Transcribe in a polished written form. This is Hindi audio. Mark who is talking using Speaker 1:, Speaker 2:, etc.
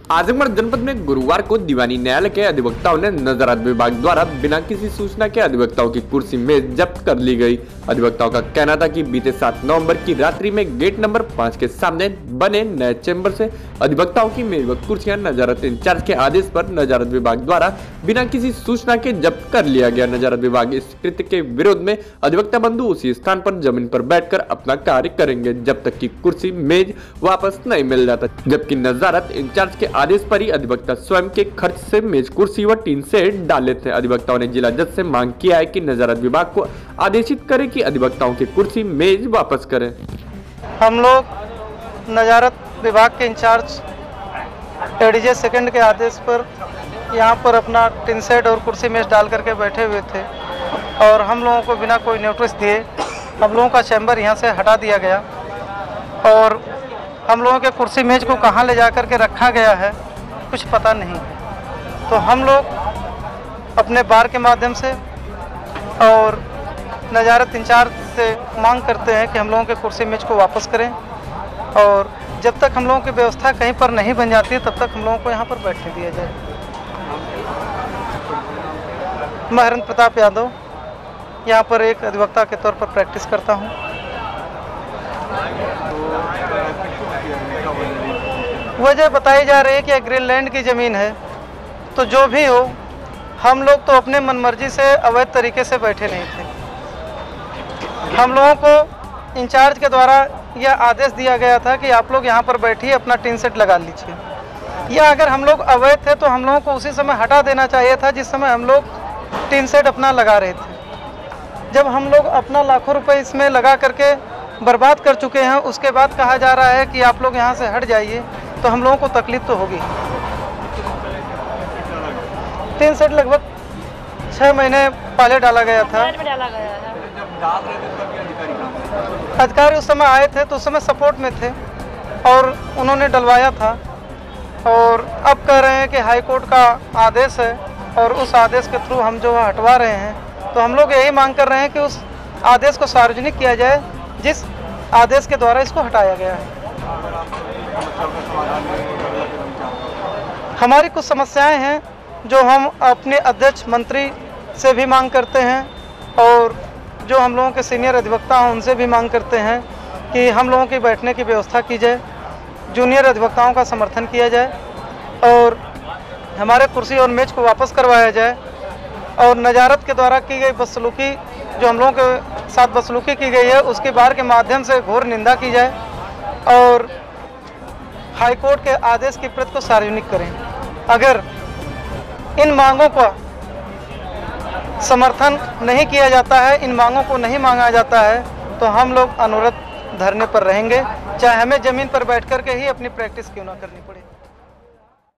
Speaker 1: आजमगढ़ जनपद में गुरुवार को दीवानी न्यायालय के अधिवक्ताओं ने नजरात विभाग द्वारा बिना किसी सूचना के अधिवक्ताओं की कुर्सी मेज जब्त कर ली गई। अधिवक्ताओं का कहना था कि बीते 7 नवंबर की रात्रि में गेट नंबर 5 के सामने बने नए चैम्बर से अधिवक्ताओं की मेज व कुर्सियां नजारत इंचार्ज के आदेश पर नजारत विभाग द्वारा बिना किसी सूचना के जब्त कर लिया गया। नजारत विभाग इस कृत्य के विरोध में अधिवक्ता बंधु उसी स्थान पर जमीन पर बैठकर अपना कार्य करेंगे जब तक की कुर्सी मेज वापस नहीं मिल जाता, जबकि नजारत इंचार्ज के आदेश पर ही अधिवक्ता स्वयं के खर्च से मेज कुर्सी व टीन सेट डाले थे। अधिवक्ताओं ने जिला जज से मांग किया है कि नजारत विभाग को आदेशित करे कि अधिवक्ताओं की कुर्सी मेज वापस करें।
Speaker 2: हम लोग नजारत विभाग के इंचार्ज एडीजे सेकंड के आदेश पर यहाँ पर अपना टीन सेट और कुर्सी मेज डाल करके बैठे हुए थे और हम लोगों को बिना कोई नोटिस दिए हम लोगों का चैम्बर यहाँ से हटा दिया गया और हम लोगों के कुर्सी मेज को कहाँ ले जा कर के रखा गया है कुछ पता नहीं। तो हम लोग अपने बार के माध्यम से और नजारत इंचार्ज से मांग करते हैं कि हम लोगों के कुर्सी मेज को वापस करें और जब तक हम लोगों की व्यवस्था कहीं पर नहीं बन जाती तब तक हम लोगों को यहाँ पर बैठने दिया जाए। मैं हरेंद्र प्रताप यादव यहाँ पर एक अधिवक्ता के तौर पर प्रैक्टिस करता हूँ। वजह बताई जा रही है कि ग्रीनलैंड की ज़मीन है, तो जो भी हो हम लोग तो अपने मनमर्जी से अवैध तरीके से बैठे नहीं थे। हम लोगों को इंचार्ज के द्वारा यह आदेश दिया गया था कि आप लोग यहाँ पर बैठिए, अपना टीन सेट लगा लीजिए। या अगर हम लोग अवैध थे तो हम लोगों को उसी समय हटा देना चाहिए था जिस समय हम लोग टीन सेट अपना लगा रहे थे। जब हम लोग अपना लाखों रुपए इसमें लगा करके बर्बाद कर चुके हैं, उसके बाद कहा जा रहा है कि आप लोग यहाँ से हट जाइए, तो हम लोगों को तकलीफ तो होगी। टीन सेट लगभग 6 महीने पहले डाला गया था। अधिकारी उस समय आए थे तो उस समय सपोर्ट में थे और उन्होंने डलवाया था और अब कह रहे हैं कि हाई कोर्ट का आदेश है और उस आदेश के थ्रू हम जो हटवा रहे हैं। तो हम लोग यही मांग कर रहे हैं कि उस आदेश को सार्वजनिक किया जाए जिस आदेश के द्वारा इसको हटाया गया है। हमारी कुछ समस्याएं हैं जो हम अपने अध्यक्ष मंत्री से भी मांग करते हैं और जो हम लोगों के सीनियर अधिवक्ता हैं उनसे भी मांग करते हैं कि हम लोगों की बैठने की व्यवस्था की जाए, जूनियर अधिवक्ताओं का समर्थन किया जाए और हमारे कुर्सी और मेज को वापस करवाया जाए और नजारत के द्वारा की गई बदसलूकी जो हम लोगों के साथ बदसलूकी की गई है उसके बार के माध्यम से घोर निंदा की जाए और हाई कोर्ट के आदेश की प्रति को सार्वजनिक करें। अगर इन मांगों का समर्थन नहीं किया जाता है, इन मांगों को नहीं मांगा जाता है, तो हम लोग अनवरत धरने पर रहेंगे, चाहे हमें ज़मीन पर बैठ कर के ही अपनी प्रैक्टिस क्यों ना करनी पड़े।